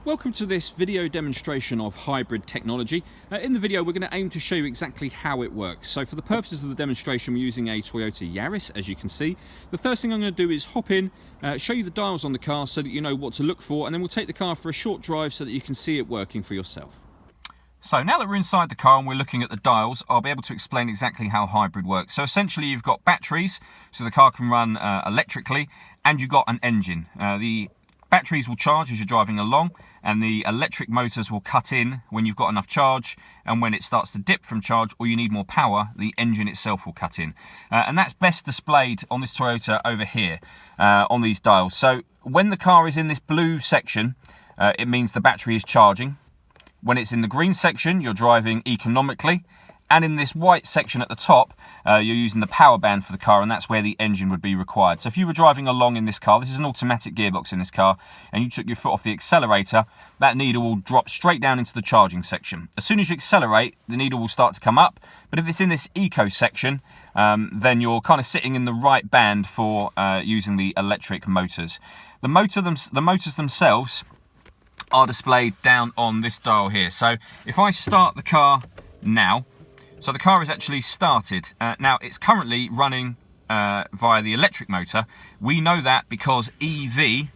Welcome to this video demonstration of hybrid technology. In the video we're going to aim to show you exactly how it works. So for the purposes of the demonstration we're using a Toyota Yaris, as you can see. The first thing I'm going to do is hop in, show you the dials on the car so that you know what to look for, and then we'll take the car for a short drive so that you can see it working for yourself. So now that we're inside the car and we're looking at the dials, I'll be able to explain exactly how hybrid works. So essentially you've got batteries, so the car can run electrically, and you've got an engine. The batteries will charge as you're driving along, and the electric motors will cut in when you've got enough charge, and when it starts to dip from charge or you need more power, the engine itself will cut in. And that's best displayed on this Toyota over here on these dials. So when the car is in this blue section, it means the battery is charging. When it's in the green section, you're driving economically. And in this white section at the top, you're using the power band for the car, and that's where the engine would be required. So if you were driving along in this car, this is an automatic gearbox in this car, and you took your foot off the accelerator, that needle will drop straight down into the charging section. As soon as you accelerate, the needle will start to come up, but if it's in this eco section, then you're kind of sitting in the right band for using the electric motors. The motors themselves are displayed down on this dial here. So if I start the car now, so the car is actually started. Now it's currently running via the electric motor. We know that because EV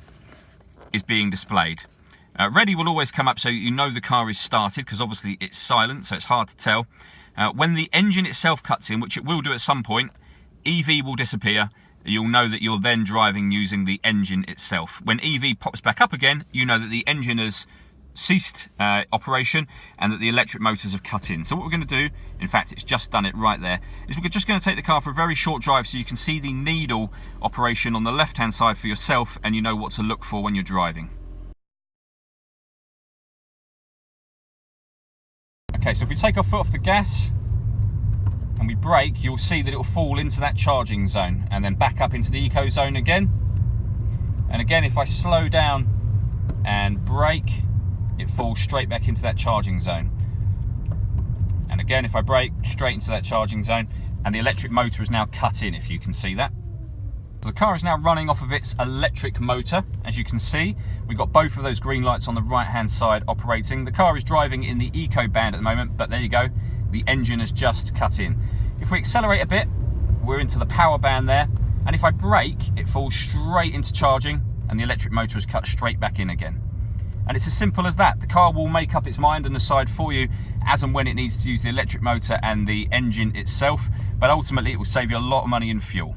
is being displayed. Ready will always come up so you know the car is started, because obviously it's silent, so it's hard to tell. When the engine itself cuts in, which it will do at some point, EV will disappear. You'll know that you're then driving using the engine itself. When EV pops back up again, you know that the engine has ceased operation and that the electric motors have cut in. So what we're going to do, in fact it's just done it right there, is we're just going to take the car for a very short drive so you can see the needle operation on the left hand side for yourself, and you know what to look for when you're driving. Okay, so if we take our foot off the gas and we brake, you'll see that it will fall into that charging zone and then back up into the eco zone again. And again, if I slow down and brake, it falls straight back into that charging zone. And again, if I brake, straight into that charging zone, and the electric motor is now cut in, if you can see that. So the car is now running off of its electric motor. As you can see, we've got both of those green lights on the right hand side operating. The car is driving in the eco band at the moment, but there you go, the engine has just cut in. If we accelerate a bit, we're into the power band there, and if I brake, it falls straight into charging, and the electric motor is cut straight back in again. And it's as simple as that. The car will make up its mind and decide for you as and when it needs to use the electric motor and the engine itself, but ultimately it will save you a lot of money in fuel.